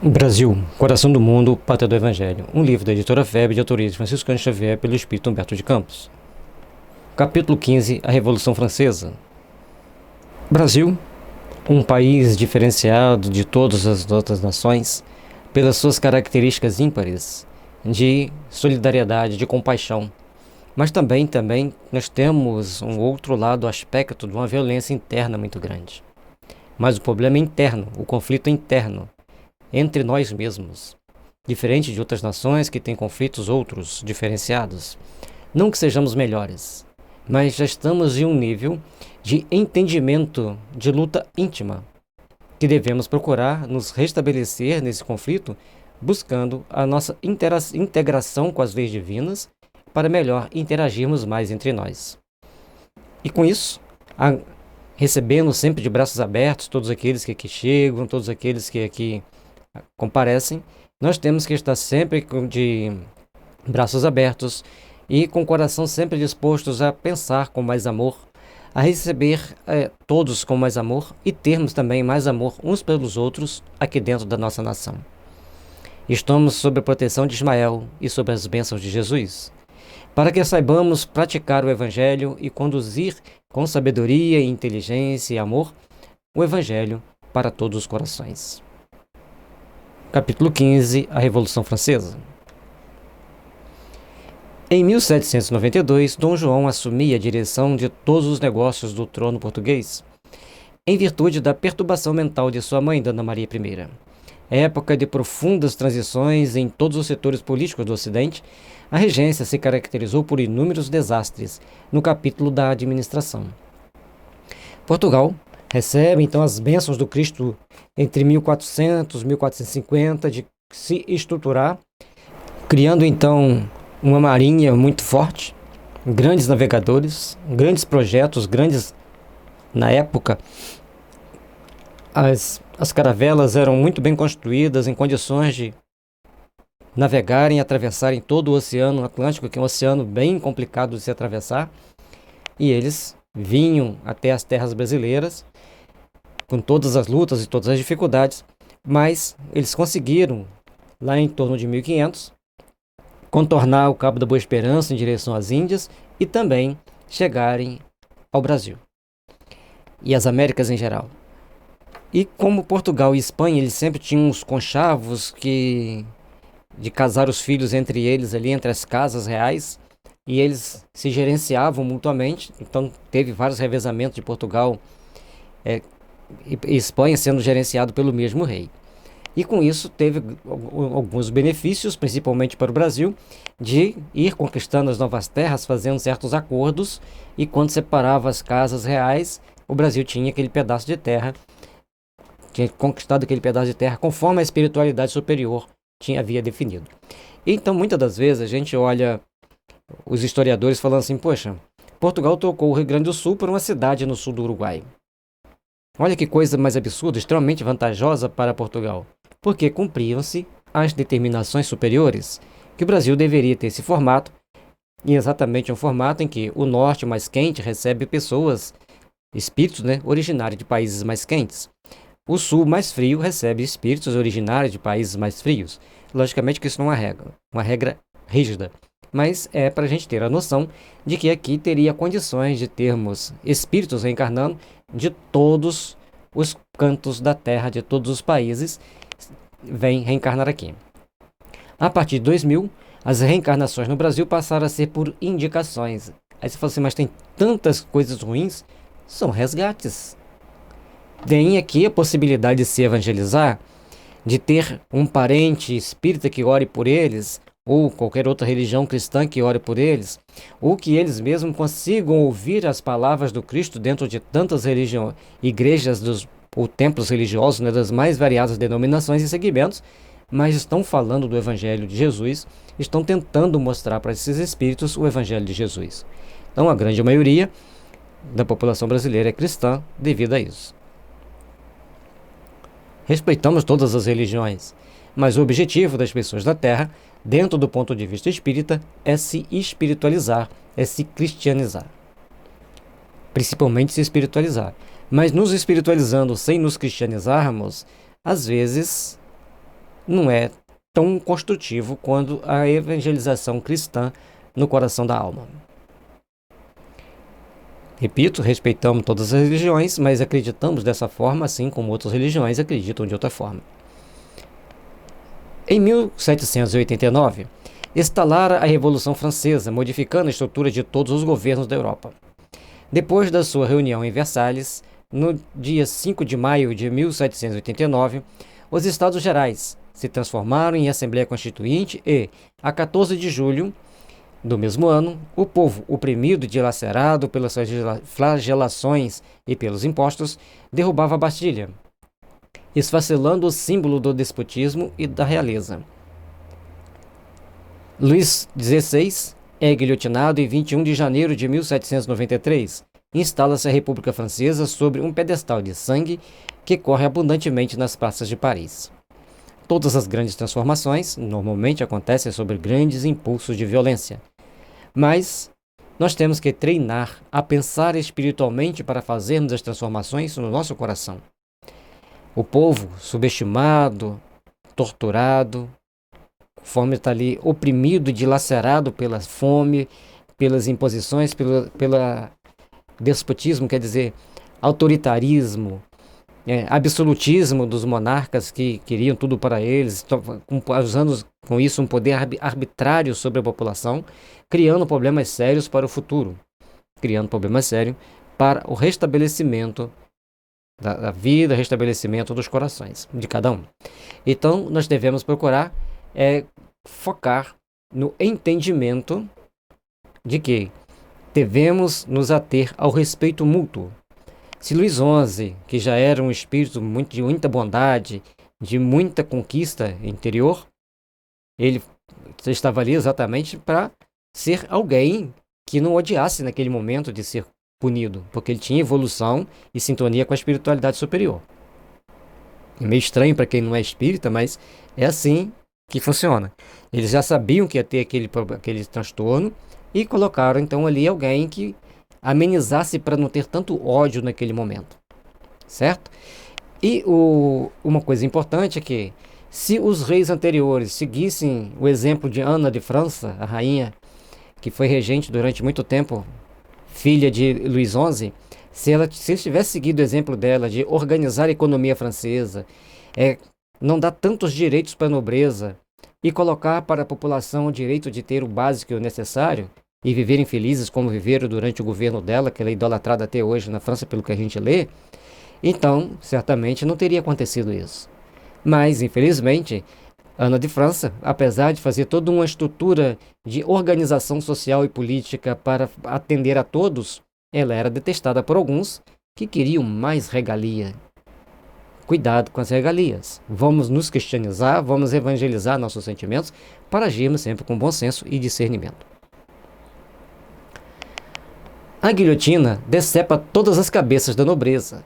Brasil, Coração do Mundo, Pátria do Evangelho. Um livro da editora FEB de autoria de Francisco Cândido Xavier pelo Espírito Humberto de Campos. Capítulo 15. A Revolução Francesa. Brasil, um país diferenciado de todas as outras nações pelas suas características ímpares de solidariedade, de compaixão. Mas também nós temos um outro lado, aspecto de uma violência interna muito grande. Mas o problema é interno, o conflito é interno, entre nós mesmos, diferente de outras nações que têm conflitos outros, diferenciados. Não que sejamos melhores, mas já estamos em um nível de entendimento, de luta íntima, que devemos procurar nos restabelecer nesse conflito, buscando a nossa integração com as leis divinas, para melhor interagirmos mais entre nós. E com isso, recebendo sempre de braços abertos todos aqueles que aqui chegam, todos aqueles que aqui comparecem, nós temos que estar sempre de braços abertos e com o coração sempre dispostos a pensar com mais amor, a receber todos com mais amor e termos também mais amor uns pelos outros aqui dentro da nossa nação. Estamos sob a proteção de Ismael e sob as bênçãos de Jesus, para que saibamos praticar o Evangelho e conduzir com sabedoria, inteligência e amor o Evangelho para todos os corações. Capítulo 15. A Revolução Francesa. Em 1792, Dom João assumia a direção de todos os negócios do trono português, em virtude da perturbação mental de sua mãe, Dona Maria I. Época de profundas transições em todos os setores políticos do Ocidente, a regência se caracterizou por inúmeros desastres no capítulo da administração. Portugal recebe então as bênçãos do Cristo entre 1400 e 1450 de se estruturar, criando então uma marinha muito forte, grandes navegadores, grandes projetos, na época. As caravelas eram muito bem construídas, em condições de navegarem e atravessarem todo o Oceano Atlântico, que é um oceano bem complicado de se atravessar, e eles vinham até as terras brasileiras, com todas as lutas e todas as dificuldades, mas eles conseguiram, lá em torno de 1500, contornar o Cabo da Boa Esperança em direção às Índias e também chegarem ao Brasil e às Américas em geral. E como Portugal e Espanha, eles sempre tinham uns conchavos de casar os filhos entre eles ali, entre as casas reais, e eles se gerenciavam mutuamente, então teve vários revezamentos de Portugal e Espanha sendo gerenciado pelo mesmo rei. E com isso teve alguns benefícios, principalmente para o Brasil, de ir conquistando as novas terras, fazendo certos acordos, e quando separava as casas reais, o Brasil tinha aquele pedaço de terra, tinha conquistado aquele pedaço de terra conforme a espiritualidade superior havia definido. Então, muitas das vezes, a gente olha os historiadores falando assim, poxa, Portugal trocou o Rio Grande do Sul por uma cidade no sul do Uruguai. Olha que coisa mais absurda, extremamente vantajosa para Portugal, porque cumpriam-se as determinações superiores, que o Brasil deveria ter esse formato, e exatamente um formato em que o norte mais quente recebe pessoas, espíritos, originários de países mais quentes. O sul mais frio recebe espíritos originários de países mais frios. Logicamente que isso não é uma regra rígida, mas é para a gente ter a noção de que aqui teria condições de termos espíritos reencarnando de todos os cantos da Terra, de todos os países, vêm reencarnar aqui. A partir de 2000, as reencarnações no Brasil passaram a ser por indicações. Aí você fala assim, mas tem tantas coisas ruins? São resgates. Tem aqui a possibilidade de se evangelizar, de ter um parente espírita que ore por eles, ou qualquer outra religião cristã que ore por eles, ou que eles mesmos consigam ouvir as palavras do Cristo dentro de tantas igrejas ou templos religiosos, das mais variadas denominações e segmentos, mas estão falando do Evangelho de Jesus, estão tentando mostrar para esses espíritos o Evangelho de Jesus. Então, a grande maioria da população brasileira é cristã devido a isso. Respeitamos todas as religiões, mas o objetivo das pessoas da Terra, dentro do ponto de vista espírita, é se espiritualizar, é se cristianizar. Principalmente se não é tão construtivo quanto a evangelização cristã no coração da alma. Repito, respeitamos todas as religiões, mas acreditamos dessa forma, assim como outras religiões acreditam de outra forma. Em 1789, estalara a Revolução Francesa, modificando a estrutura de todos os governos da Europa. Depois da sua reunião em Versalhes, no dia 5 de maio de 1789, os Estados Gerais se transformaram em Assembleia Constituinte e, a 14 de julho do mesmo ano, o povo, oprimido e dilacerado pelas flagelações e pelos impostos, derrubava a Bastilha, esfacelando o símbolo do despotismo e da realeza. Luís XVI é guilhotinado em 21 de janeiro de 1793. Instala-se a República Francesa sobre um pedestal de sangue que corre abundantemente nas praças de Paris. Todas as grandes transformações normalmente acontecem sob grandes impulsos de violência. Mas nós temos que treinar a pensar espiritualmente para fazermos as transformações no nosso coração. O povo subestimado, torturado, conforme está ali oprimido e dilacerado pela fome, pelas imposições, pelo despotismo, quer dizer, autoritarismo, absolutismo dos monarcas que queriam tudo para eles, usando com isso um poder arbitrário sobre a população, criando problemas sérios para o futuro, criando problemas sérios para o restabelecimento da vida, restabelecimento dos corações de cada um. Então, nós devemos procurar focar no entendimento de que devemos nos ater ao respeito mútuo. Se Luís XI, que já era um espírito de muita bondade, de muita conquista interior, ele estava ali exatamente para ser alguém que não odiasse naquele momento de ser punido, porque ele tinha evolução e sintonia com a espiritualidade superior. É meio estranho para quem não é espírita, mas é assim que funciona. Eles já sabiam que ia ter aquele transtorno e colocaram então ali alguém que amenizasse para não ter tanto ódio naquele momento, certo? E uma coisa importante é que se os reis anteriores seguissem o exemplo de Ana de França, a rainha que foi regente durante muito tempo, filha de Luís XI, se eles tivessem seguido o exemplo dela de organizar a economia francesa, não dar tantos direitos para a nobreza e colocar para a população o direito de ter o básico e o necessário e viverem felizes como viveram durante o governo dela, que ela é idolatrada até hoje na França, pelo que a gente lê, então, certamente não teria acontecido isso. Mas, infelizmente, Ana de França, apesar de fazer toda uma estrutura de organização social e política para atender a todos, ela era detestada por alguns que queriam mais regalia. Cuidado com as regalias. Vamos nos cristianizar, vamos evangelizar nossos sentimentos para agirmos sempre com bom senso e discernimento. A guilhotina decepa todas as cabeças da nobreza,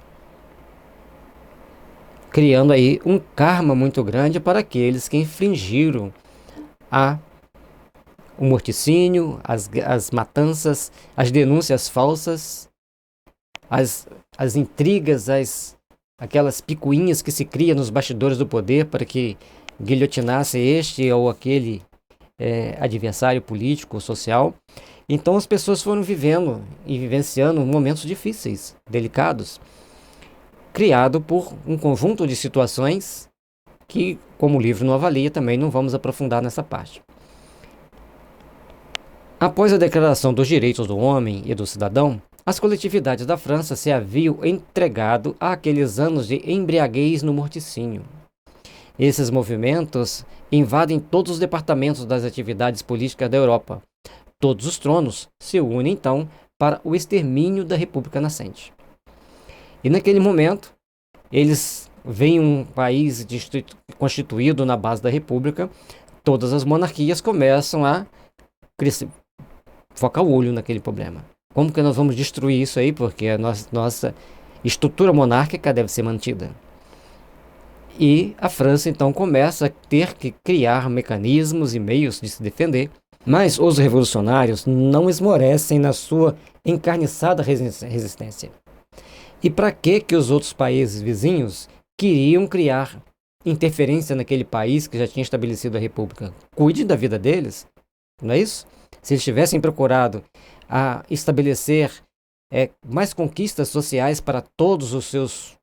criando aí um karma muito grande para aqueles que infringiram o morticínio, as matanças, as denúncias falsas, as intrigas, aquelas picuinhas que se criam nos bastidores do poder para que guilhotinasse este ou aquele adversário político ou social. Então as pessoas foram vivendo e vivenciando momentos difíceis, delicados, criado por um conjunto de situações que, como o livro não avalia, também não vamos aprofundar nessa parte. Após a Declaração dos Direitos do Homem e do Cidadão, as coletividades da França se haviam entregado àqueles anos de embriaguez no morticínio. Esses movimentos invadem todos os departamentos das atividades políticas da Europa. Todos os tronos se unem, então, para o extermínio da República nascente. E naquele momento, eles veem um país constituído na base da República, todas as monarquias começam a focar o olho naquele problema. Como que nós vamos destruir isso aí? Porque a nossa estrutura monárquica deve ser mantida. E a França, então, começa a ter que criar mecanismos e meios de se defender. Mas os revolucionários não esmorecem na sua encarniçada resistência. E para que os outros países vizinhos queriam criar interferência naquele país que já tinha estabelecido a república. Cuide da vida deles, não é isso? Se eles tivessem procurado a estabelecer mais conquistas sociais para todos os seus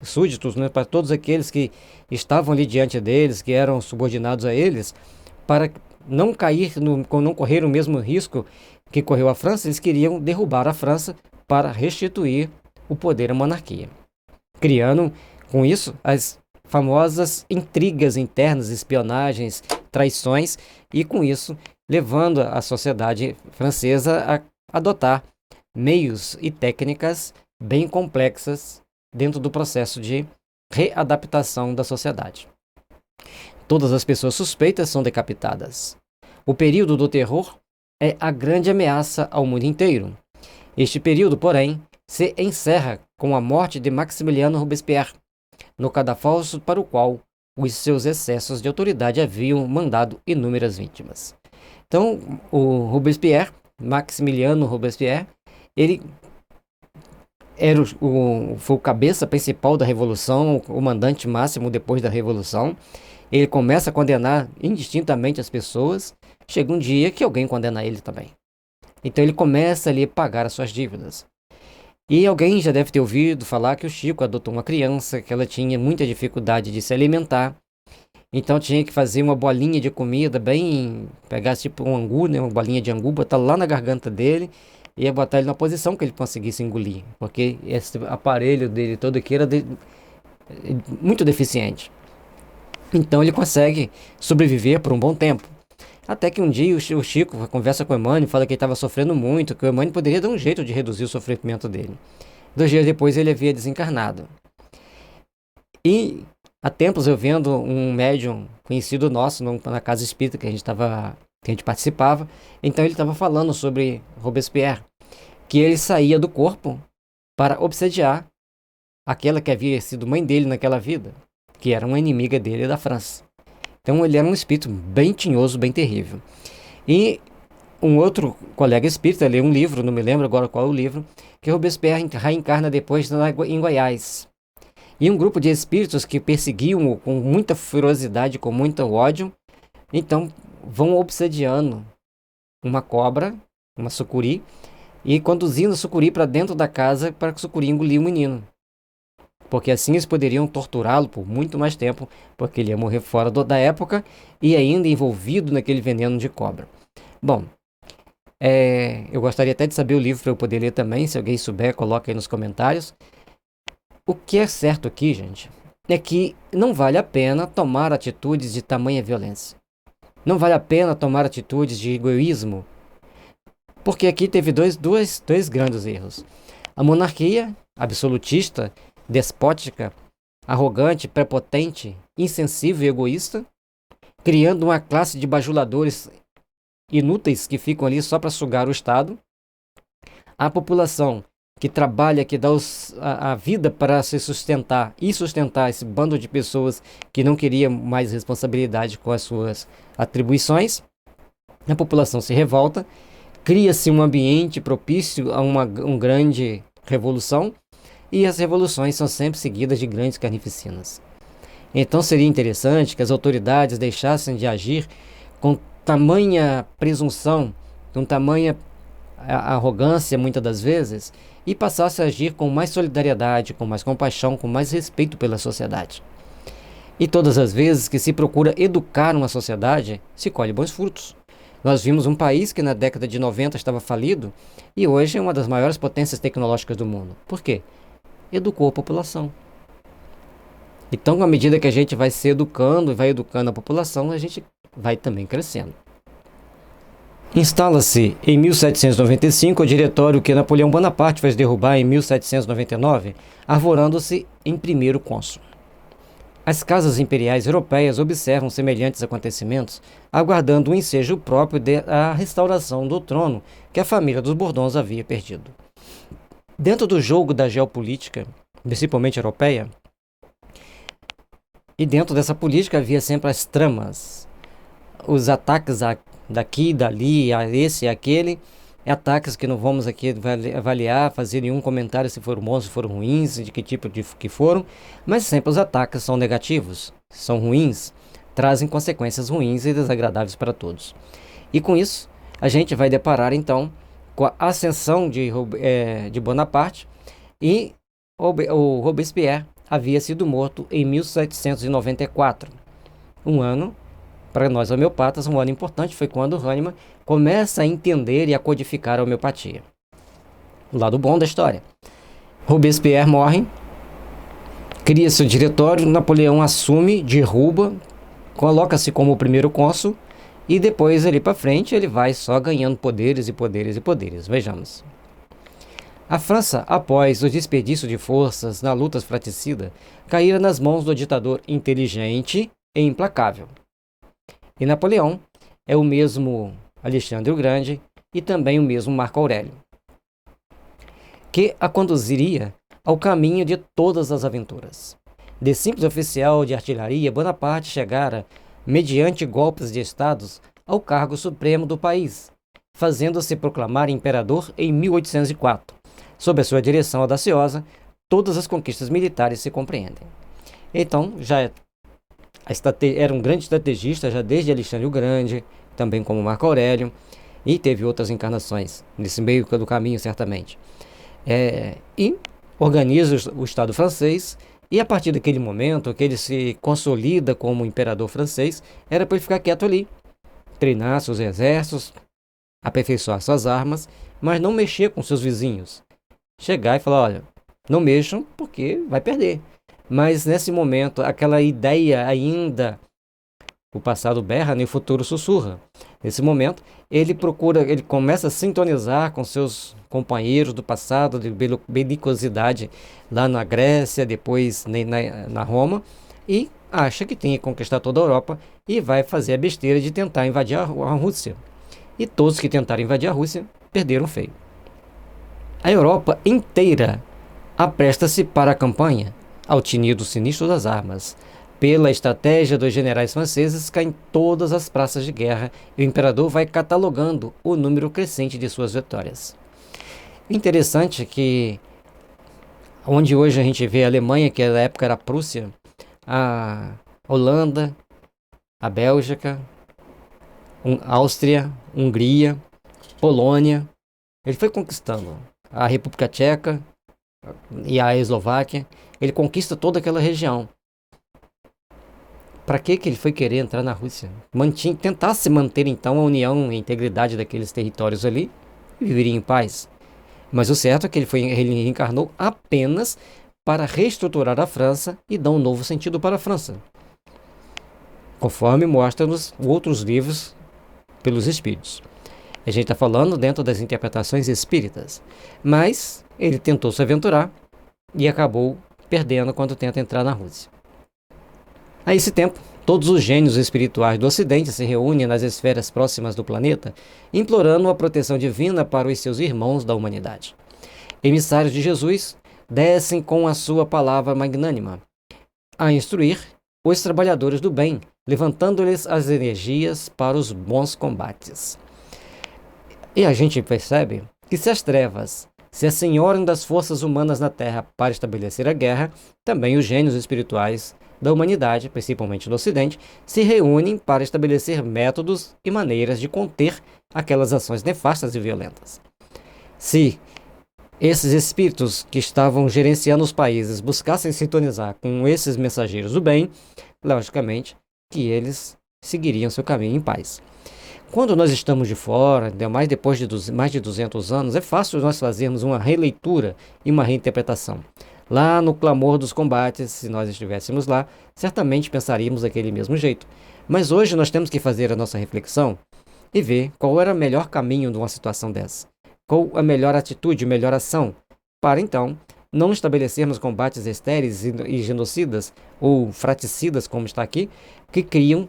súditos, né, para todos aqueles que estavam ali diante deles, que eram subordinados a eles, para não cair, não correr o mesmo risco que correu a França, eles queriam derrubar a França para restituir o poder à monarquia, criando com isso as famosas intrigas internas, espionagens, traições, e com isso levando a sociedade francesa a adotar meios e técnicas bem complexas dentro do processo de readaptação da sociedade. Todas as pessoas suspeitas são decapitadas. O período do terror é a grande ameaça ao mundo inteiro. Este período, porém, se encerra com a morte de Maximiliano Robespierre, no cadafalso para o qual os seus excessos de autoridade haviam mandado inúmeras vítimas. Então, o Robespierre, Maximiliano Robespierre, ele foi o cabeça principal da Revolução, o comandante máximo depois da Revolução. Ele começa a condenar indistintamente as pessoas. Chega um dia que alguém condena ele também. Então ele começa ali a pagar as suas dívidas. E alguém já deve ter ouvido falar que o Chico adotou uma criança, que ela tinha muita dificuldade de se alimentar. Então tinha que fazer uma bolinha de comida, pegar tipo um angu, né, uma bolinha de angu, botar lá na garganta dele e ia botar ele na posição que ele conseguisse engolir, porque esse aparelho dele todo aqui era muito deficiente. Então ele consegue sobreviver por um bom tempo. Até que um dia o Chico conversa com o Emmanuel e fala que ele estava sofrendo muito, que o Emmanuel poderia dar um jeito de reduzir o sofrimento dele. 2 dias depois ele havia desencarnado. E há tempos eu vendo um médium conhecido nosso na casa espírita que a gente participava, então ele estava falando sobre Robespierre, que ele saía do corpo para obsediar aquela que havia sido mãe dele naquela vida, que era uma inimiga dele da França. Então ele era um espírito bem tinhoso, bem terrível. E um outro colega espírita leu um livro, não me lembro agora qual é o livro, que Robespierre reencarna depois em Goiás. E um grupo de espíritos que perseguiam-o com muita ferocidade, com muito ódio, então vão obsediando uma cobra, uma sucuri, e conduzindo a sucuri para dentro da casa para que o sucuri engolir o menino. Porque assim eles poderiam torturá-lo por muito mais tempo, porque ele ia morrer fora da época e ainda envolvido naquele veneno de cobra. Bom, eu gostaria até de saber o livro para eu poder ler também. Se alguém souber, coloca aí nos comentários. O que é certo aqui, gente, é que não vale a pena tomar atitudes de tamanha violência. Não vale a pena tomar atitudes de egoísmo, porque aqui teve dois grandes erros. A monarquia absolutista, despótica, arrogante, prepotente, insensível e egoísta, criando uma classe de bajuladores inúteis que ficam ali só para sugar o Estado. A população que trabalha, que dá a vida para se sustentar e sustentar esse bando de pessoas que não queria mais responsabilidade com as suas atribuições. A população se revolta, cria-se um ambiente propício a uma grande revolução, e as revoluções são sempre seguidas de grandes carnificinas. Então seria interessante que as autoridades deixassem de agir com tamanha presunção, com tamanha arrogância muitas das vezes, e passassem a agir com mais solidariedade, com mais compaixão, com mais respeito pela sociedade. E todas as vezes que se procura educar uma sociedade, se colhe bons frutos. Nós vimos um país que na década de 90 estava falido e hoje é uma das maiores potências tecnológicas do mundo. Por quê? Educou a população. Então, à medida que a gente vai se educando e vai educando a população, a gente vai também crescendo. Instala-se em 1795 o diretório que Napoleão Bonaparte fez derrubar em 1799, arvorando-se em primeiro cônsul. As casas imperiais europeias observam semelhantes acontecimentos, aguardando o ensejo próprio da restauração do trono que a família dos Bourbons havia perdido. Dentro do jogo da geopolítica, principalmente europeia, e dentro dessa política havia sempre as tramas, os ataques daqui, dali, a esse e aquele, Ataques que não vamos aqui avaliar, fazer nenhum comentário se foram bons, se foram ruins, de que tipo de que foram, mas sempre os ataques são negativos, são ruins, trazem consequências ruins e desagradáveis para todos. E com isso, a gente vai deparar então com a ascensão de Bonaparte, e o Robespierre havia sido morto em 1794. Um ano, para nós homeopatas, um ano importante foi quando Hahnemann começa a entender e a codificar a homeopatia. O lado bom da história. Robespierre morre, cria-se o diretório, Napoleão assume, derruba, coloca-se como o primeiro cônsul, e depois, ali para frente, ele vai só ganhando poderes e poderes e poderes. Vejamos. A França, após o desperdício de forças na luta fratricida, caíra nas mãos do ditador inteligente e implacável. E Napoleão é o mesmo Alexandre o Grande e também o mesmo Marco Aurélio, que a conduziria ao caminho de todas as aventuras. De simples oficial de artilharia, Bonaparte chegara, mediante golpes de estados, ao cargo supremo do país, fazendo-se proclamar imperador em 1804. Sob a sua direção audaciosa, todas as conquistas militares se compreendem. Então, era um grande estrategista, já desde Alexandre o Grande, também como Marco Aurélio, e teve outras encarnações nesse meio do caminho, certamente. E organiza o Estado francês, e a partir daquele momento que ele se consolida como imperador francês, era para ele ficar quieto ali, treinar seus exércitos, aperfeiçoar suas armas, mas não mexer com seus vizinhos. Chegar e falar, olha, não mexam porque vai perder. Mas nesse momento, aquela ideia ainda, o passado berra e o futuro sussurra. Nesse momento, ele começa a sintonizar com seus companheiros do passado, de belicosidade lá na Grécia, depois na Roma, e acha que tem que conquistar toda a Europa e vai fazer a besteira de tentar invadir a Rússia. E todos que tentaram invadir a Rússia perderam feio. A Europa inteira apresta-se para a campanha, ao tinido sinistro das armas. Pela estratégia dos generais franceses, caem todas as praças de guerra e o imperador vai catalogando o número crescente de suas vitórias. Interessante que, onde hoje a gente vê a Alemanha, que na época era a Prússia, a Holanda, a Bélgica, Áustria, Hungria, Polônia, ele foi conquistando a República Tcheca e a Eslováquia, ele conquista toda aquela região. Para que ele foi querer entrar na Rússia? Tentar se manter então a união e a integridade daqueles territórios ali e viveria em paz. Mas o certo é que ele reencarnou apenas para reestruturar a França e dar um novo sentido para a França, conforme mostra-nos outros livros pelos espíritos. A gente está falando dentro das interpretações espíritas, mas ele tentou se aventurar e acabou perdendo quando tenta entrar na Rússia. A esse tempo, todos os gênios espirituais do Ocidente se reúnem nas esferas próximas do planeta, implorando a proteção divina para os seus irmãos da humanidade. Emissários de Jesus descem com a sua palavra magnânima a instruir os trabalhadores do bem, levantando-lhes as energias para os bons combates. E a gente percebe que se as trevas se assenhoram das forças humanas na Terra para estabelecer a guerra, também os gênios espirituais da humanidade, principalmente do Ocidente, se reúnem para estabelecer métodos e maneiras de conter aquelas ações nefastas e violentas. Se esses espíritos que estavam gerenciando os países buscassem sintonizar com esses mensageiros do bem, logicamente que eles seguiriam seu caminho em paz. Quando nós estamos de fora, ainda mais depois de mais de 200 anos, é fácil nós fazermos uma releitura e uma reinterpretação. Lá no clamor dos combates, se nós estivéssemos lá, certamente pensaríamos daquele mesmo jeito. Mas hoje nós temos que fazer a nossa reflexão e ver qual era o melhor caminho de uma situação dessa. Qual a melhor atitude, a melhor ação, para então não estabelecermos combates estéreis e genocidas, ou fratricidas, como está aqui, que criam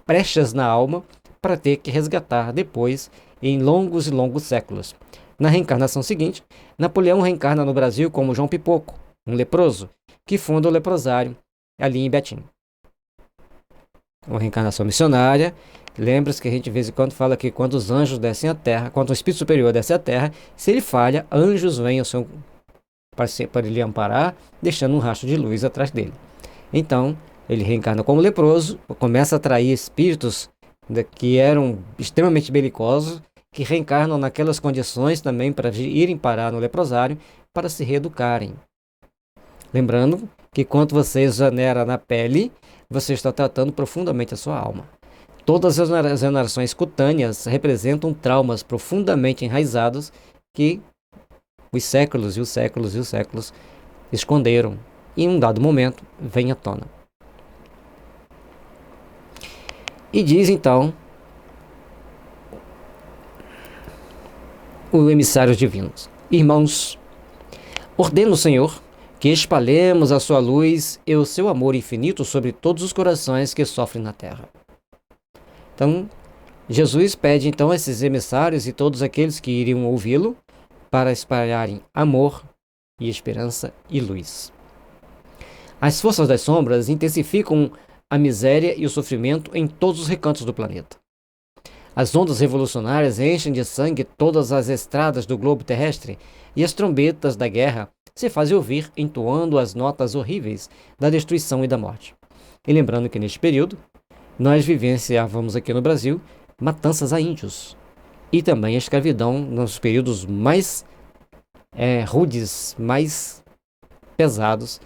brechas na alma para ter que resgatar depois em longos e longos séculos. Na reencarnação seguinte, Napoleão reencarna no Brasil como João Pipoco, um leproso, que funda o leprosário ali em Betim. uma reencarnação missionária. Lembra-se que a gente de vez em quando fala que quando os anjos descem à Terra, quando o Espírito Superior desce à Terra, se ele falha, anjos vêm para lhe amparar, deixando um rastro de luz atrás dele. Então, ele reencarna como leproso, começa a atrair espíritos que eram extremamente belicosos, que reencarnam naquelas condições também para irem parar no leprosário, para se reeducarem. Lembrando que quando você exonera na pele, você está tratando profundamente a sua alma. Todas as exonerações cutâneas representam traumas profundamente enraizados que os séculos e os séculos e os séculos esconderam. E em um dado momento, vem à tona. E diz então o emissário divino: irmãos, ordena o Senhor que espalhemos a sua luz e o seu amor infinito sobre todos os corações que sofrem na terra. Então, Jesus pede então a esses emissários e todos aqueles que iriam ouvi-lo para espalharem amor e esperança e luz. As forças das sombras intensificam a miséria e o sofrimento em todos os recantos do planeta. As ondas revolucionárias enchem de sangue todas as estradas do globo terrestre e as trombetas da guerra se fazem ouvir entoando as notas horríveis da destruição e da morte. E lembrando que neste período, nós vivenciávamos aqui no Brasil matanças a índios e também a escravidão nos períodos mais rudes, mais pesados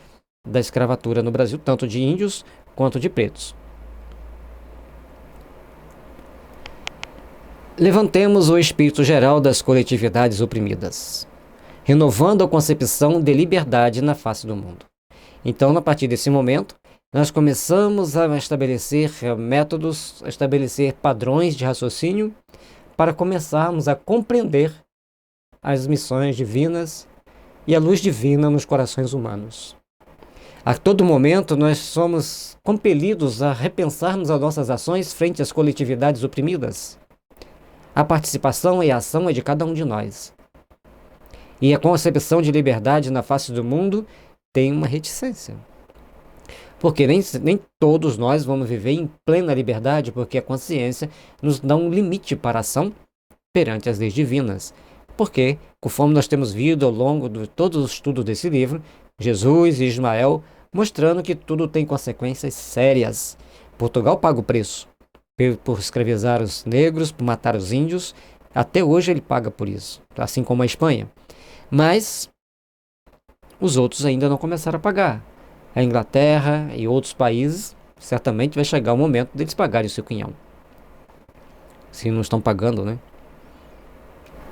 da escravatura no Brasil, tanto de índios quanto de pretos. Levantemos o espírito geral das coletividades oprimidas, renovando a concepção de liberdade na face do mundo. Então, a partir desse momento, nós começamos a estabelecer métodos, a estabelecer padrões de raciocínio para começarmos a compreender as missões divinas e a luz divina nos corações humanos. A todo momento, nós somos compelidos a repensarmos as nossas ações frente às coletividades oprimidas. A participação e a ação é de cada um de nós. E a concepção de liberdade na face do mundo tem uma reticência. Porque nem todos nós vamos viver em plena liberdade, porque a consciência nos dá um limite para a ação perante as leis divinas. Porque, conforme nós temos visto ao longo de todo o estudo desse livro, Jesus e Ismael mostrando que tudo tem consequências sérias. Portugal paga o preço por escravizar os negros, por matar os índios. Até hoje ele paga por isso, assim como a Espanha. Mas os outros ainda não começaram a pagar. A Inglaterra e outros países, certamente vai chegar o momento deles pagarem o seu quinhão. Se não estão pagando, né?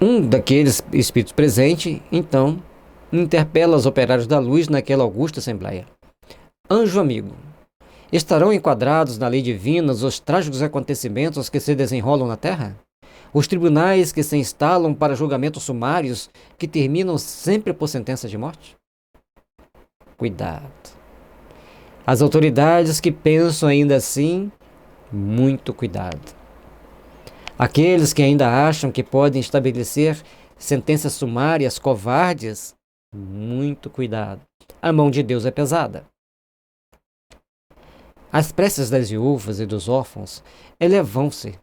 Um daqueles espíritos presentes, então, interpela os operários da luz naquela augusta assembleia. Anjo amigo, estarão enquadrados na lei divina os trágicos acontecimentos que se desenrolam na Terra? Os tribunais que se instalam para julgamentos sumários que terminam sempre por sentença de morte? Cuidado. As autoridades que pensam ainda assim, muito cuidado. Aqueles que ainda acham que podem estabelecer sentenças sumárias covardes, muito cuidado. A mão de Deus é pesada. As preces das viúvas e dos órfãos elevam-se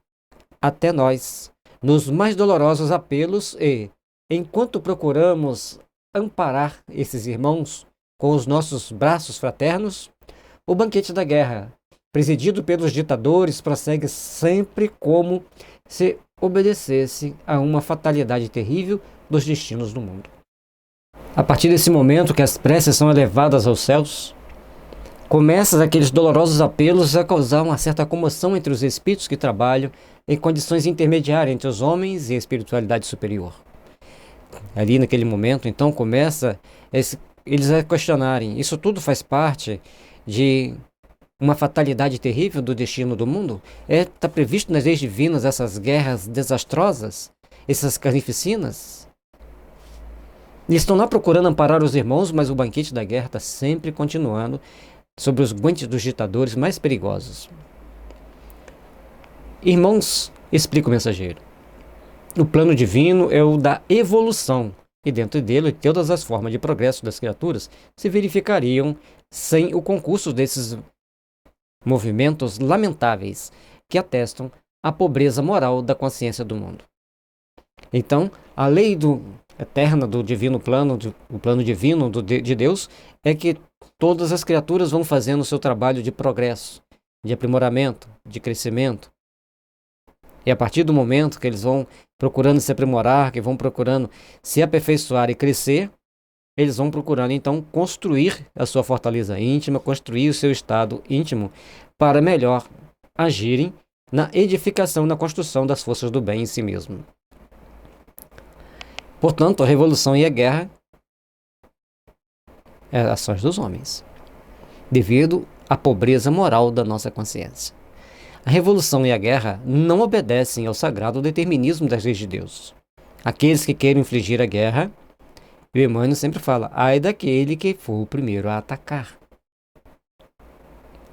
até nós, nos mais dolorosos apelos e, enquanto procuramos amparar esses irmãos com os nossos braços fraternos, o banquete da guerra, presidido pelos ditadores, prossegue sempre como se obedecesse a uma fatalidade terrível dos destinos do mundo. A partir desse momento que as preces são elevadas aos céus, começam aqueles dolorosos apelos a causar uma certa comoção entre os espíritos que trabalham em condições intermediárias entre os homens e a espiritualidade superior. Ali naquele momento, então, começa eles a questionarem, isso tudo faz parte de uma fatalidade terrível do destino do mundo? Está previsto nas leis divinas essas guerras desastrosas, essas carnificinas? Eles estão lá procurando amparar os irmãos, mas o banquete da guerra está sempre continuando sobre os guantes dos ditadores mais perigosos. Irmãos, explica o mensageiro, o plano divino é o da evolução, e dentro dele todas as formas de progresso das criaturas se verificariam sem o concurso desses movimentos lamentáveis que atestam a pobreza moral da consciência do mundo. Então, a lei eterna do divino plano, o plano divino de Deus, é que todas as criaturas vão fazendo o seu trabalho de progresso, de aprimoramento, de crescimento. E a partir do momento que eles vão procurando se aprimorar, que vão procurando se aperfeiçoar e crescer, eles vão procurando então construir a sua fortaleza íntima, construir o seu estado íntimo para melhor agirem na edificação, na construção das forças do bem em si mesmo. Portanto, a revolução e a guerra é ações dos homens, devido à pobreza moral da nossa consciência. A revolução e a guerra não obedecem ao sagrado determinismo das leis de Deus. Aqueles que queiram infligir a guerra, o Emmanuel sempre fala, ai daquele que for o primeiro a atacar.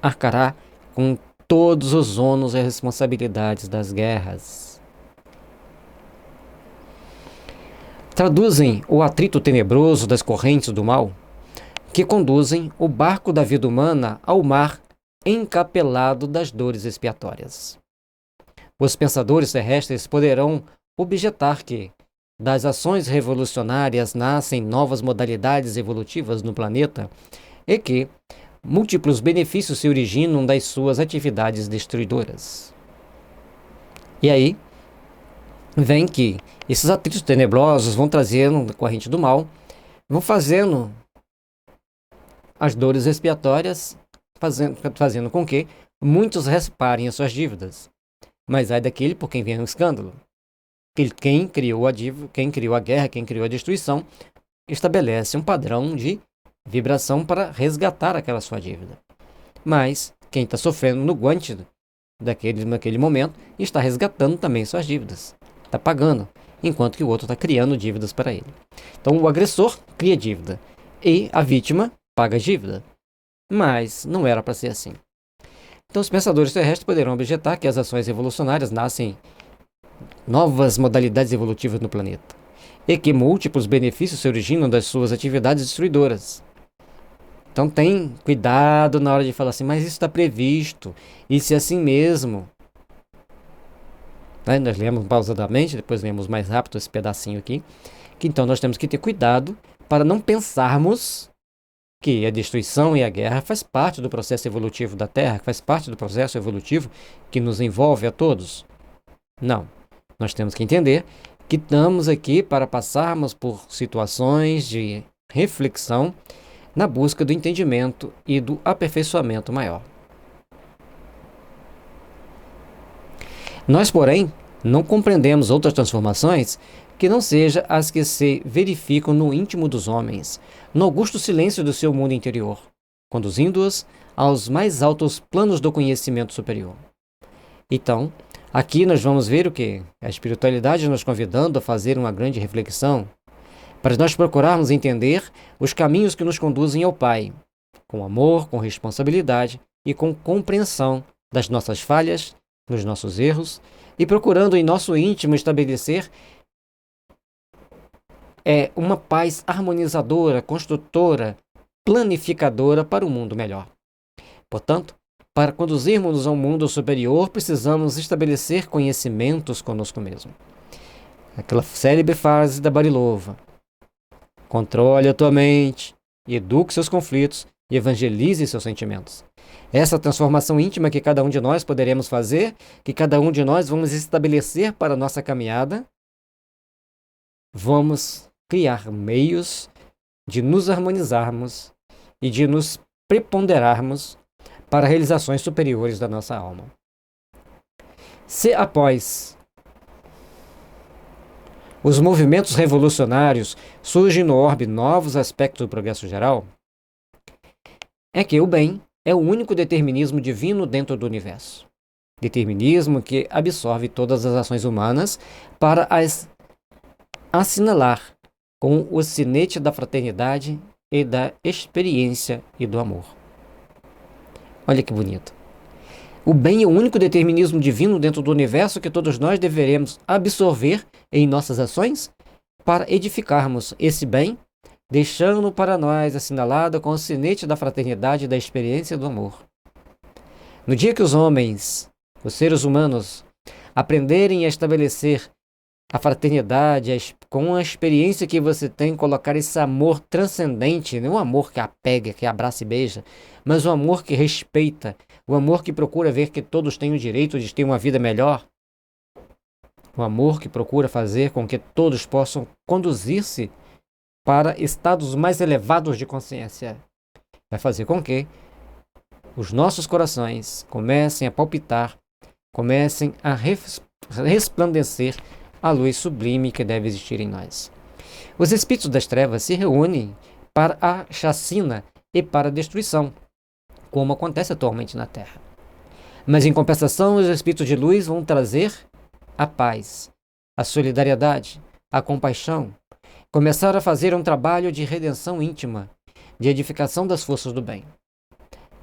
Arcará com todos os ônus e responsabilidades das guerras. Traduzem o atrito tenebroso das correntes do mal, que conduzem o barco da vida humana ao mar encapelado das dores expiatórias. Os pensadores terrestres poderão objetar que, das ações revolucionárias nascem novas modalidades evolutivas no planeta e que múltiplos benefícios se originam das suas atividades destruidoras. E aí, vem que esses atritos tenebrosos vão trazendo a corrente do mal, vão fazendo as dores expiatórias, fazendo com que muitos reparem as suas dívidas. Mas ai daquele por quem vem um escândalo. Quem criou a dívida, quem criou a guerra, quem criou a destruição, estabelece um padrão de vibração para resgatar aquela sua dívida. Mas quem está sofrendo no guante naquele momento está resgatando também suas dívidas. Está pagando, enquanto que o outro está criando dívidas para ele. Então o agressor cria dívida e a vítima paga a dívida. Mas não era para ser assim. Então os pensadores terrestres poderão objetar que as ações revolucionárias nascem novas modalidades evolutivas no planeta e que múltiplos benefícios se originam das suas atividades destruidoras. Então tem cuidado na hora de falar assim, mas isso está previsto, isso é assim mesmo. Nós lemos pausadamente, depois lemos mais rápido esse pedacinho aqui, que então nós temos que ter cuidado para não pensarmos que a destruição e a guerra faz parte do processo evolutivo da Terra, faz parte do processo evolutivo que nos envolve a todos. Não. Nós temos que entender que estamos aqui para passarmos por situações de reflexão na busca do entendimento e do aperfeiçoamento maior. Nós, porém, não compreendemos outras transformações que não sejam as que se verificam no íntimo dos homens, no augusto silêncio do seu mundo interior, conduzindo-os aos mais altos planos do conhecimento superior. Então, aqui nós vamos ver o que? A espiritualidade nos convidando a fazer uma grande reflexão, para nós procurarmos entender os caminhos que nos conduzem ao Pai, com amor, com responsabilidade e com compreensão das nossas falhas, dos nossos erros, e procurando em nosso íntimo estabelecer uma paz harmonizadora, construtora, planificadora para um mundo melhor. Portanto, para conduzirmos a um mundo superior, precisamos estabelecer conhecimentos conosco mesmo. Aquela célebre frase da Barilova: controle a tua mente, eduque seus conflitos e evangelize seus sentimentos. Essa transformação íntima que cada um de nós poderemos fazer, que cada um de nós vamos estabelecer para a nossa caminhada, vamos criar meios de nos harmonizarmos e de nos preponderarmos para realizações superiores da nossa alma. Se após os movimentos revolucionários surgem no orbe novos aspectos do progresso geral, é que o bem é o único determinismo divino dentro do universo. Determinismo que absorve todas as ações humanas para as assinalar com o sinete da fraternidade e da experiência e do amor. Olha que bonito. O bem é o único determinismo divino dentro do universo que todos nós deveremos absorver em nossas ações para edificarmos esse bem, deixando para nós assinalado com o sinete da fraternidade e da experiência do amor. No dia que os homens, os seres humanos, aprenderem a estabelecer a fraternidade, com a experiência que você tem, colocar esse amor transcendente, não um amor que apega, que abraça e beija, mas um amor que respeita, o amor que procura ver que todos têm o direito de ter uma vida melhor, o amor que procura fazer com que todos possam conduzir-se para estados mais elevados de consciência. Vai fazer com que os nossos corações comecem a palpitar, comecem a resplandecer a luz sublime que deve existir em nós. Os espíritos das trevas se reúnem para a chacina e para a destruição, como acontece atualmente na Terra. Mas em compensação, os espíritos de luz vão trazer a paz, a solidariedade, a compaixão, começar a fazer um trabalho de redenção íntima, de edificação das forças do bem.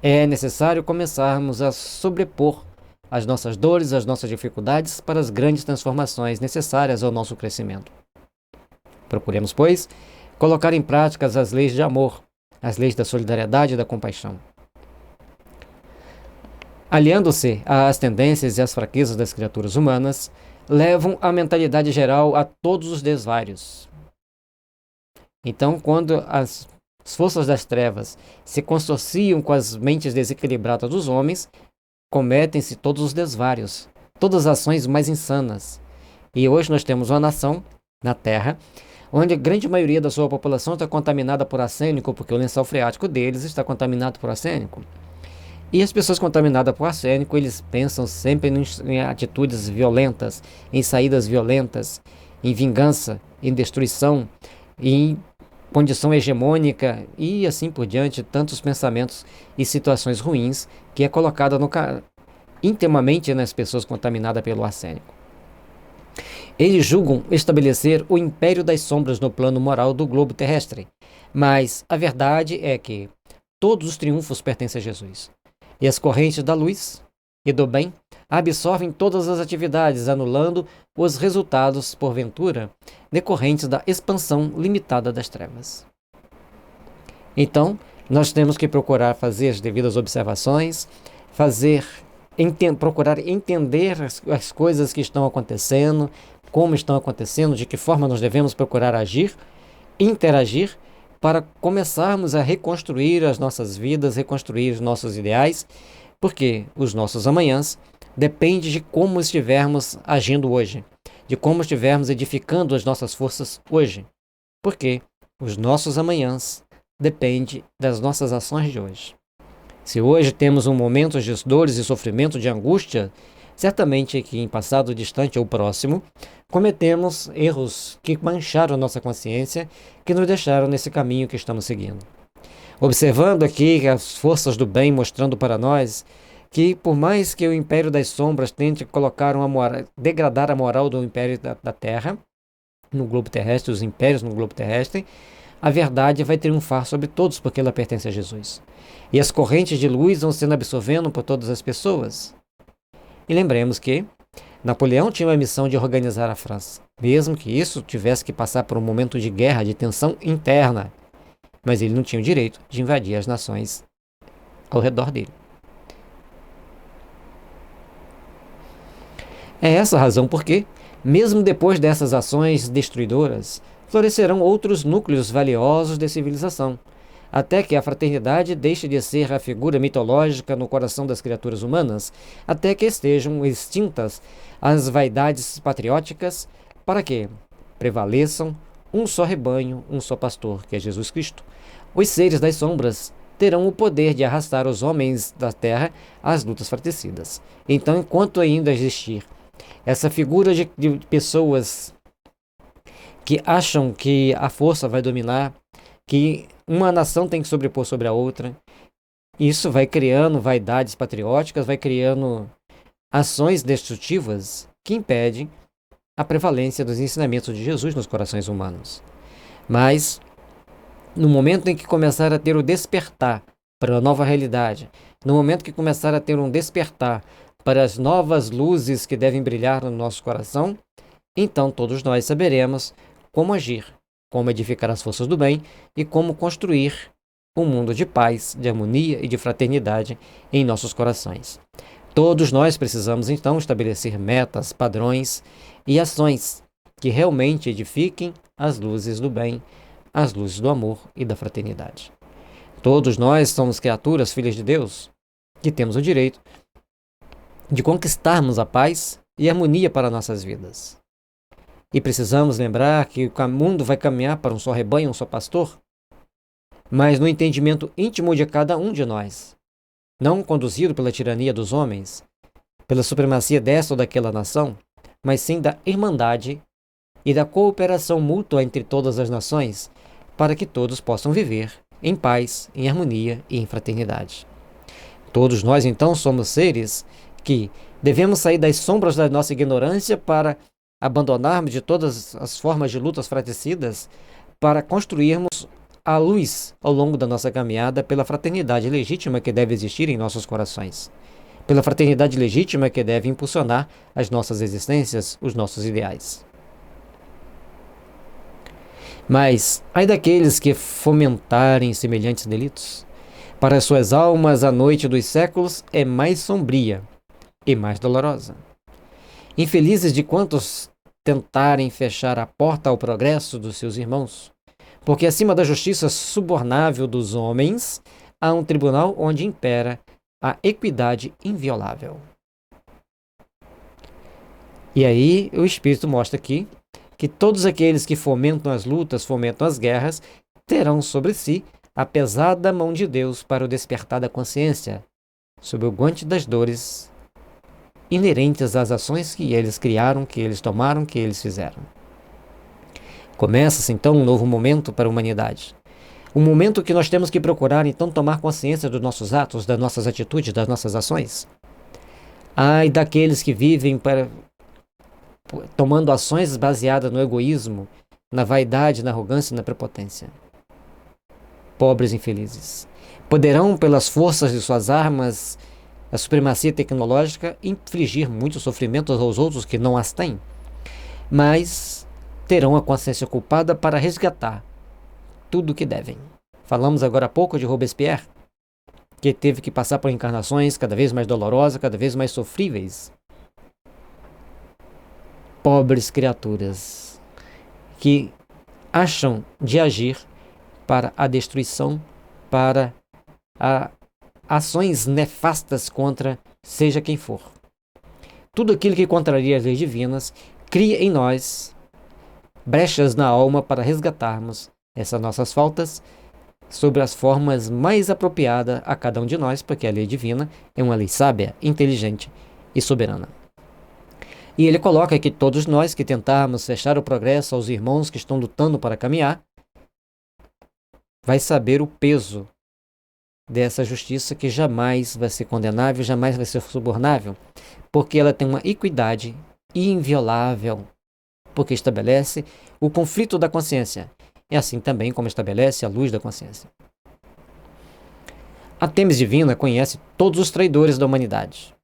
É necessário começarmos a sobrepor as nossas dores, as nossas dificuldades para as grandes transformações necessárias ao nosso crescimento. Procuremos, pois, colocar em prática as leis de amor, as leis da solidariedade e da compaixão. Aliando-se às tendências e às fraquezas das criaturas humanas, levam a mentalidade geral a todos os desvários. Então, quando as forças das trevas se consorciam com as mentes desequilibradas dos homens, cometem-se todos os desvários, todas as ações mais insanas. E hoje nós temos uma nação na Terra onde a grande maioria da sua população está contaminada por arsênico, porque o lençol freático deles está contaminado por arsênico. E as pessoas contaminadas por arsênico, eles pensam sempre em atitudes violentas, em saídas violentas, em vingança, em destruição, em condição hegemônica e assim por diante, tantos pensamentos e situações ruins que é colocada intimamente nas pessoas contaminadas pelo arsênico. Eles julgam estabelecer o império das sombras no plano moral do globo terrestre, mas a verdade é que todos os triunfos pertencem a Jesus. E as correntes da luz e do bem absorvem todas as atividades, anulando os resultados, porventura, decorrentes da expansão limitada das trevas. Então, nós temos que procurar fazer as devidas observações, procurar entender as coisas que estão acontecendo, como estão acontecendo, de que forma nós devemos procurar agir, interagir, para começarmos a reconstruir as nossas vidas, reconstruir os nossos ideais, porque os nossos amanhãs dependem de como estivermos agindo hoje, de como estivermos edificando as nossas forças hoje, porque os nossos amanhãs dependem das nossas ações de hoje. Se hoje temos um momento de dores e sofrimento, de angústia, certamente que em passado distante ou próximo, cometemos erros que mancharam nossa consciência, que nos deixaram nesse caminho que estamos seguindo. Observando aqui as forças do bem mostrando para nós que, por mais que o império das sombras tente colocar degradar a moral do império da Terra, no globo terrestre, os impérios no globo terrestre, a verdade vai triunfar sobre todos, porque ela pertence a Jesus. E as correntes de luz vão sendo absorvendo por todas as pessoas. E lembremos que Napoleão tinha a missão de organizar a França, mesmo que isso tivesse que passar por um momento de guerra, de tensão interna. Mas ele não tinha o direito de invadir as nações ao redor dele. É essa a razão porque, mesmo depois dessas ações destruidoras, florescerão outros núcleos valiosos de civilização, até que a fraternidade deixe de ser a figura mitológica no coração das criaturas humanas, até que estejam extintas as vaidades patrióticas, para que prevaleçam um só rebanho, um só pastor, que é Jesus Cristo. Os seres das sombras terão o poder de arrastar os homens da terra às lutas fratricidas. Então, enquanto ainda existir essa figura de pessoas que acham que a força vai dominar, que uma nação tem que sobrepor sobre a outra, isso vai criando vaidades patrióticas, vai criando ações destrutivas que impedem a prevalência dos ensinamentos de Jesus nos corações humanos. Mas, no momento em que começar a ter o despertar para a nova realidade, no momento que começar a ter um despertar para as novas luzes que devem brilhar no nosso coração, então todos nós saberemos como agir, como edificar as forças do bem e como construir um mundo de paz, de harmonia e de fraternidade em nossos corações. Todos nós precisamos, então, estabelecer metas, padrões e ações que realmente edifiquem as luzes do bem, as luzes do amor e da fraternidade. Todos nós somos criaturas, filhas de Deus, que temos o direito de conquistarmos a paz e a harmonia para nossas vidas. E precisamos lembrar que o mundo vai caminhar para um só rebanho, um só pastor, mas no entendimento íntimo de cada um de nós, não conduzido pela tirania dos homens, pela supremacia desta ou daquela nação, mas sim da irmandade e da cooperação mútua entre todas as nações, para que todos possam viver em paz, em harmonia e em fraternidade. Todos nós, então, somos seres que devemos sair das sombras da nossa ignorância para abandonarmos de todas as formas de lutas fratricidas, para construirmos a luz ao longo da nossa caminhada pela fraternidade legítima que deve existir em nossos corações, pela fraternidade legítima que deve impulsionar as nossas existências, os nossos ideais. Mas, ai daqueles que fomentarem semelhantes delitos, para suas almas a noite dos séculos é mais sombria e mais dolorosa. Infelizes de quantos tentarem fechar a porta ao progresso dos seus irmãos, porque acima da justiça subornável dos homens há um tribunal onde impera a equidade inviolável. E aí o Espírito mostra aqui que todos aqueles que fomentam as lutas, fomentam as guerras, terão sobre si a pesada mão de Deus para o despertar da consciência, sob o guante das dores inerentes às ações que eles criaram, que eles tomaram, que eles fizeram. Começa-se então um novo momento para a humanidade. Um momento que nós temos que procurar então tomar consciência dos nossos atos, das nossas atitudes, das nossas ações. Ai daqueles que vivem tomando ações baseadas no egoísmo, na vaidade, na arrogância e na prepotência. Pobres infelizes. Poderão, pelas forças de suas armas, a supremacia tecnológica, infligir muito sofrimento aos outros que não as têm, mas terão a consciência culpada para resgatar tudo o que devem. Falamos agora há pouco de Robespierre, que teve que passar por encarnações cada vez mais dolorosas, cada vez mais sofríveis. Pobres criaturas que acham de agir para a destruição, para ações nefastas contra seja quem for. Tudo aquilo que contraria as leis divinas cria em nós brechas na alma para resgatarmos essas nossas faltas sobre as formas mais apropriadas a cada um de nós, porque a lei divina é uma lei sábia, inteligente e soberana. E ele coloca que todos nós que tentarmos fechar o progresso aos irmãos que estão lutando para caminhar, vai saber o peso dessa justiça que jamais vai ser condenável, jamais vai ser subornável, porque ela tem uma equidade inviolável, porque estabelece o conflito da consciência, e assim também como estabelece a luz da consciência. A Têmis Divina conhece todos os traidores da humanidade.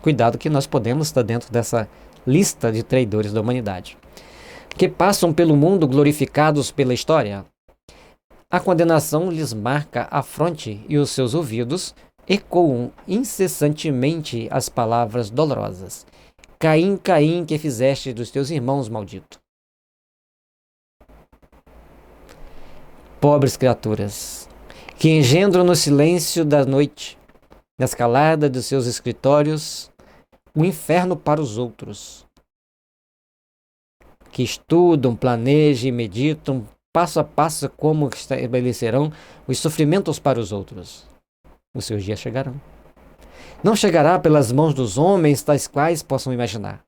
Cuidado que nós podemos estar dentro dessa lista de traidores da humanidade, que passam pelo mundo glorificados pela história. A condenação lhes marca a fronte e os seus ouvidos ecoam incessantemente as palavras dolorosas. Caim, Caim, que fizeste dos teus irmãos maldito. Pobres criaturas, que engendram no silêncio da noite, na escalada dos seus escritórios, o inferno para os outros, que estudam, planejam e meditam passo a passo como estabelecerão os sofrimentos para os outros. Os seus dias chegarão. Não chegará pelas mãos dos homens tais quais possam imaginar,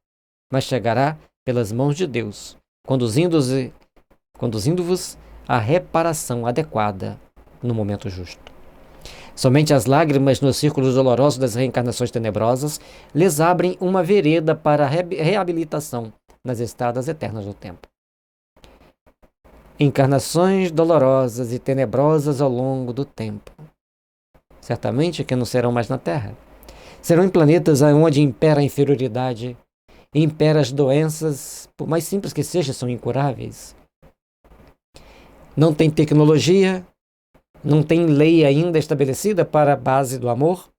mas chegará pelas mãos de Deus, conduzindo-vos à reparação adequada no momento justo. Somente as lágrimas nos círculos dolorosos das reencarnações tenebrosas lhes abrem uma vereda para a reabilitação nas estradas eternas do tempo. Encarnações dolorosas e tenebrosas ao longo do tempo. Certamente que não serão mais na Terra. Serão em planetas onde impera a inferioridade, impera as doenças, por mais simples que sejam, são incuráveis. Não tem tecnologia, não tem lei ainda estabelecida para a base do amor.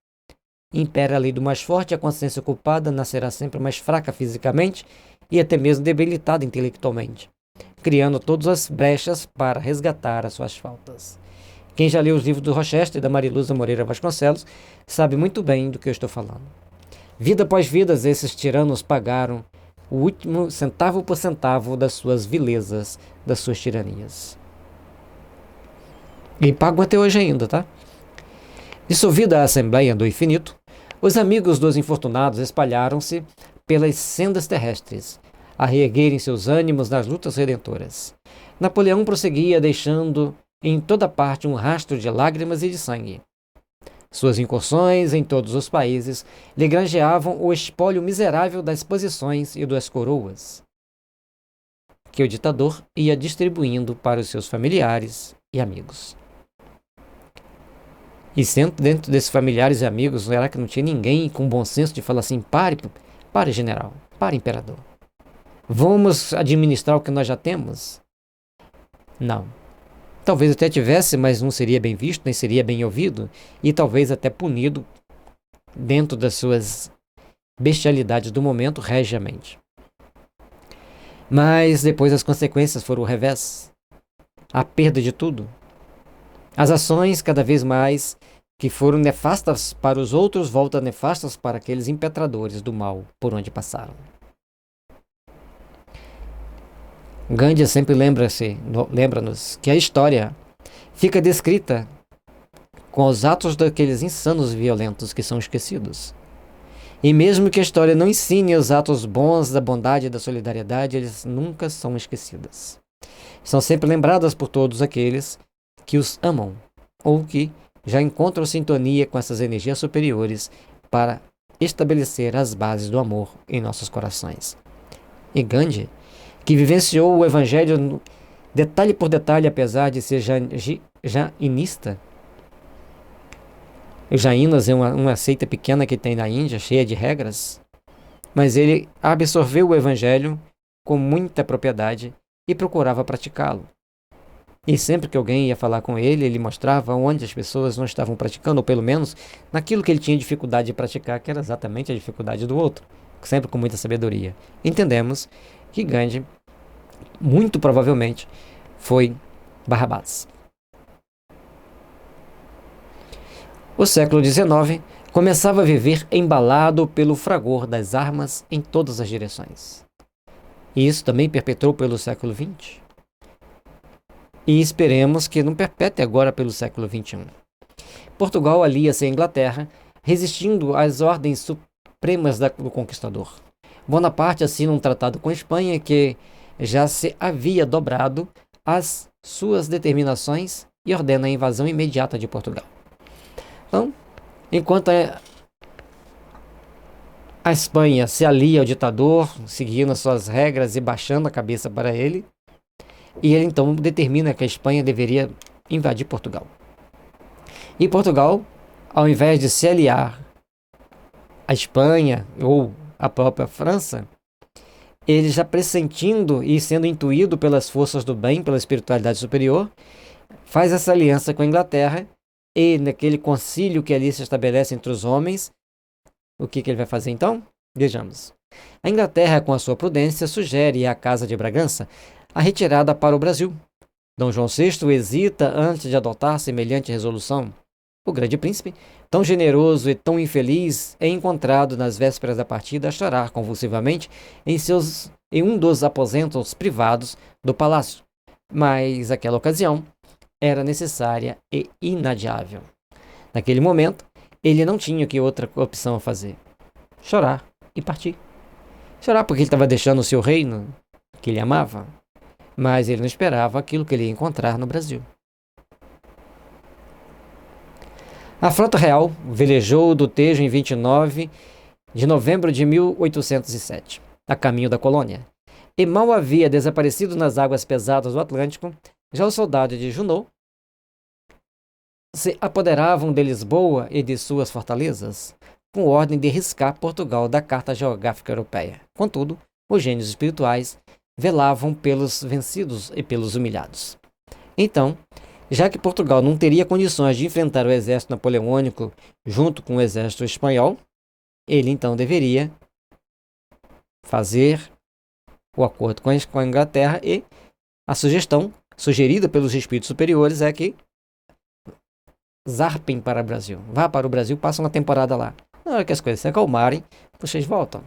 Impera a lei do mais forte, a consciência culpada nascerá sempre mais fraca fisicamente e até mesmo debilitada intelectualmente, criando todas as brechas para resgatar as suas faltas. Quem já leu os livros do Rochester e da Mariluza Moreira Vasconcelos sabe muito bem do que eu estou falando. Vida após vida, esses tiranos pagaram o último centavo por centavo das suas vilezas, das suas tiranias. E pagam até hoje ainda, tá? Dissolvida a Assembleia do Infinito, os amigos dos infortunados espalharam-se pelas sendas terrestres, a reerguerem seus ânimos nas lutas redentoras. Napoleão prosseguia, deixando em toda parte um rastro de lágrimas e de sangue. Suas incursões em todos os países lhe granjeavam o espólio miserável das posições e das coroas, que o ditador ia distribuindo para os seus familiares e amigos. E dentro desses familiares e amigos, será que não tinha ninguém com bom senso de falar assim: pare general, pare imperador. Vamos administrar o que nós já temos? Não. Talvez até tivesse, mas não seria bem visto, nem seria bem ouvido, e talvez até punido dentro das suas bestialidades do momento, regiamente. Mas depois as consequências foram o revés, a perda de tudo. As ações cada vez mais que foram nefastas para os outros voltam nefastas para aqueles impetradores do mal por onde passaram. Gandhi sempre lembra-nos que a história fica descrita com os atos daqueles insanos violentos que são esquecidos. E mesmo que a história não ensine os atos bons da bondade e da solidariedade, eles nunca são esquecidos. São sempre lembradas por todos aqueles que os amam ou que já encontram sintonia com essas energias superiores para estabelecer as bases do amor em nossos corações. E Gandhi, que vivenciou o Evangelho detalhe por detalhe, apesar de ser jainista. O Jainas é uma seita pequena que tem na Índia, cheia de regras, mas ele absorveu o Evangelho com muita propriedade e procurava praticá-lo. E sempre que alguém ia falar com ele, ele mostrava onde as pessoas não estavam praticando, ou pelo menos naquilo que ele tinha dificuldade de praticar, que era exatamente a dificuldade do outro, sempre com muita sabedoria. Entendemos que Gandhi, muito provavelmente, foi Barrabás. O século XIX começava a viver embalado pelo fragor das armas em todas as direções. E isso também perpetuou pelo século XX. E esperemos que não perpétue agora pelo século XXI. Portugal alia-se à Inglaterra, resistindo às ordens supremas do conquistador. Bonaparte assina um tratado com a Espanha que já se havia dobrado às suas determinações e ordena a invasão imediata de Portugal. Então, enquanto a Espanha se alia ao ditador, seguindo as suas regras e baixando a cabeça para ele, e ele então determina que a Espanha deveria invadir Portugal. E Portugal, ao invés de se aliar à Espanha ou à própria França, ele já pressentindo e sendo intuído pelas forças do bem, pela espiritualidade superior, faz essa aliança com a Inglaterra e naquele concílio que ali se estabelece entre os homens, o que ele vai fazer então? Vejamos. A Inglaterra, com a sua prudência, sugere à Casa de Bragança a retirada para o Brasil. Dom João VI hesita antes de adotar semelhante resolução. O grande príncipe, tão generoso e tão infeliz, é encontrado nas vésperas da partida a chorar convulsivamente em um dos aposentos privados do palácio. Mas aquela ocasião era necessária e inadiável. Naquele momento, ele não tinha que outra opção a fazer. Chorar e partir. Chorar porque ele estava deixando o seu reino, que ele amava, mas ele não esperava aquilo que ele ia encontrar no Brasil. A frota real velejou do Tejo em 29 de novembro de 1807, a caminho da colônia, e mal havia desaparecido nas águas pesadas do Atlântico, já os soldados de Junot se apoderavam de Lisboa e de suas fortalezas, com ordem de riscar Portugal da Carta Geográfica Europeia. Contudo, os gênios espirituais velavam pelos vencidos e pelos humilhados. Então, já que Portugal não teria condições de enfrentar o exército napoleônico junto com o exército espanhol, ele então deveria fazer o acordo com a Inglaterra, e a sugestão sugerida pelos espíritos superiores é que zarpem para o Brasil. Vá para o Brasil, passem uma temporada lá. Na hora que as coisas se acalmarem, vocês voltam.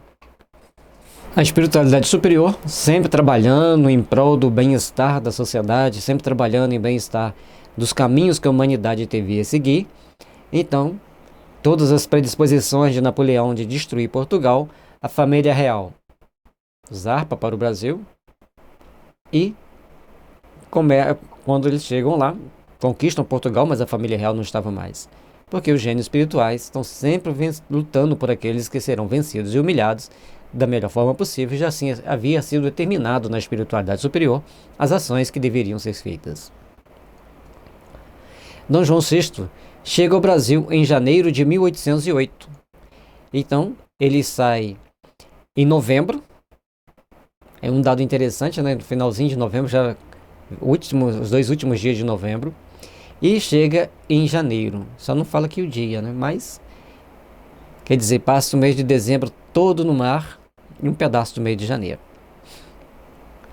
A espiritualidade superior, sempre trabalhando em prol do bem-estar da sociedade, sempre trabalhando em bem-estar dos caminhos que a humanidade devia seguir. Então, todas as predisposições de Napoleão de destruir Portugal, a família real zarpa para o Brasil e, quando eles chegam lá, conquistam Portugal, mas a família real não estava mais. Porque os gênios espirituais estão sempre lutando por aqueles que serão vencidos e humilhados da melhor forma possível. Já assim havia sido determinado na espiritualidade superior as ações que deveriam ser feitas. Dom João VI chega ao Brasil em janeiro de 1808. Então, ele sai em novembro. É um dado interessante, né? No finalzinho de novembro, já os 2 últimos dias de novembro. E chega em janeiro. Só não fala aqui o dia, né? Mas, quer dizer, passa o mês de dezembro todo no mar e um pedaço do mês de janeiro.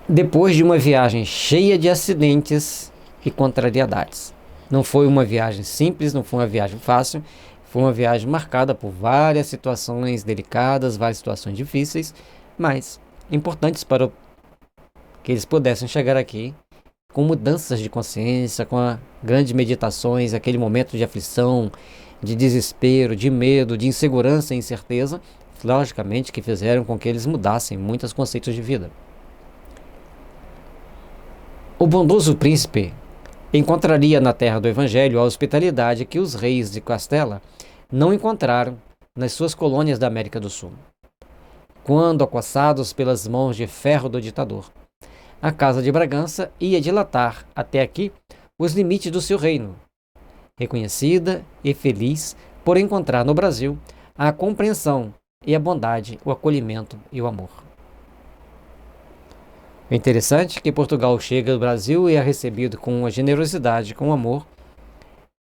Depois de uma viagem cheia de acidentes e contrariedades. Não foi uma viagem simples, não foi uma viagem fácil. Foi uma viagem marcada por várias situações delicadas, várias situações difíceis, mas importantes para que eles pudessem chegar aqui com mudanças de consciência, com grandes meditações, aquele momento de aflição, de desespero, de medo, de insegurança e incerteza, logicamente que fizeram com que eles mudassem muitos conceitos de vida. O bondoso príncipe encontraria na terra do Evangelho a hospitalidade que os reis de Castela não encontraram nas suas colônias da América do Sul, quando acossados pelas mãos de ferro do ditador. A Casa de Bragança ia dilatar até aqui os limites do seu reino, reconhecida e feliz por encontrar no Brasil a compreensão e a bondade, o acolhimento e o amor. É interessante que Portugal chega ao Brasil e é recebido com uma generosidade, com um amor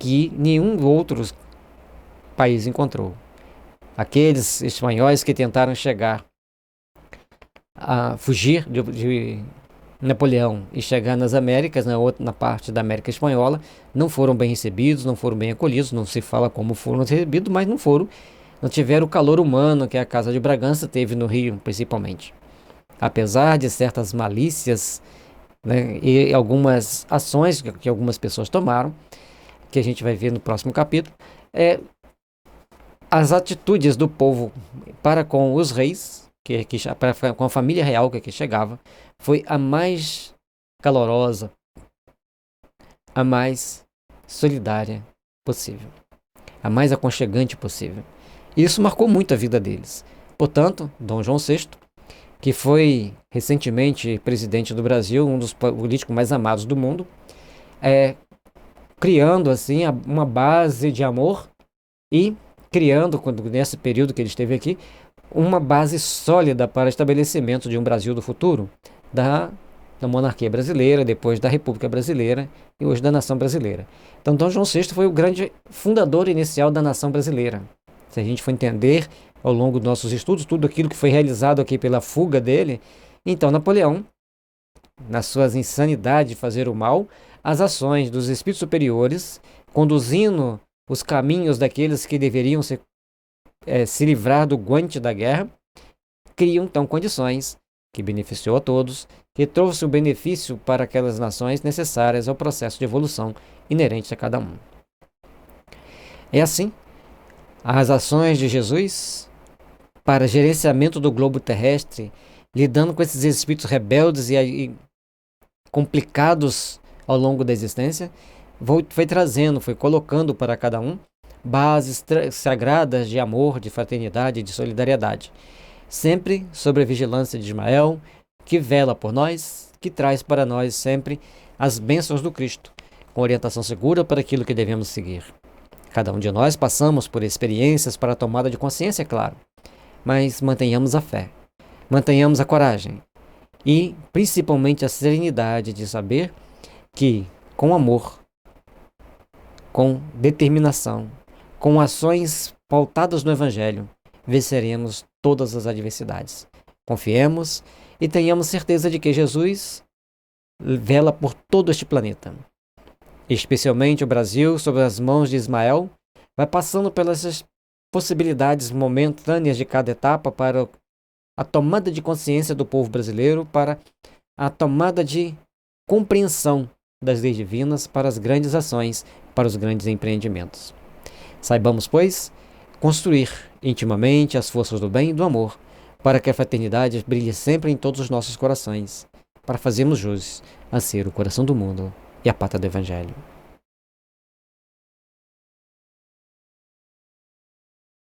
que nenhum outro país encontrou. Aqueles espanhóis que tentaram chegar a fugir de Napoleão e chegar nas Américas, na parte da América Espanhola, não foram bem recebidos, não foram bem acolhidos, não se fala como foram recebidos, mas não tiveram o calor humano que a Casa de Bragança teve no Rio, principalmente. Apesar de certas malícias, né, e algumas ações que algumas pessoas tomaram, que a gente vai ver no próximo capítulo, as atitudes do povo para com os reis, com a família real que aqui chegava, foi a mais calorosa, a mais solidária possível, a mais aconchegante possível. Isso marcou muito a vida deles. Portanto, Dom João VI, que foi recentemente presidente do Brasil, um dos políticos mais amados do mundo, criando assim uma base de amor e criando, nesse período que ele esteve aqui, uma base sólida para o estabelecimento de um Brasil do futuro, da monarquia brasileira, depois da República Brasileira e hoje da nação brasileira. Então, Dom João VI foi o grande fundador inicial da nação brasileira. Se a gente for entender ao longo dos nossos estudos tudo aquilo que foi realizado aqui pela fuga dele, então Napoleão, nas suas insanidades de fazer o mal, as ações dos espíritos superiores, conduzindo os caminhos daqueles que deveriam se livrar do guante da guerra, criam então condições que beneficiou a todos, que trouxe o benefício para aquelas nações necessárias ao processo de evolução inerente a cada um. É assim, as ações de Jesus para gerenciamento do globo terrestre, lidando com esses espíritos rebeldes e complicados ao longo da existência, foi colocando para cada um bases sagradas de amor, de fraternidade, de solidariedade, sempre sob a vigilância de Ismael, que vela por nós, que traz para nós sempre as bênçãos do Cristo, com orientação segura para aquilo que devemos seguir. Cada um de nós passamos por experiências para a tomada de consciência, é claro, mas mantenhamos a fé, mantenhamos a coragem e, principalmente, a serenidade de saber que, com amor, com determinação, com ações pautadas no Evangelho, venceremos todas as adversidades. Confiemos e tenhamos certeza de que Jesus vela por todo este planeta. Especialmente o Brasil, sob as mãos de Ismael, vai passando pelas possibilidades momentâneas de cada etapa para a tomada de consciência do povo brasileiro, para a tomada de compreensão das leis divinas, para as grandes ações, para os grandes empreendimentos. Saibamos, pois, construir intimamente as forças do bem e do amor, para que a fraternidade brilhe sempre em todos os nossos corações, para fazermos jus a ser o coração do mundo e a pátria do Evangelho.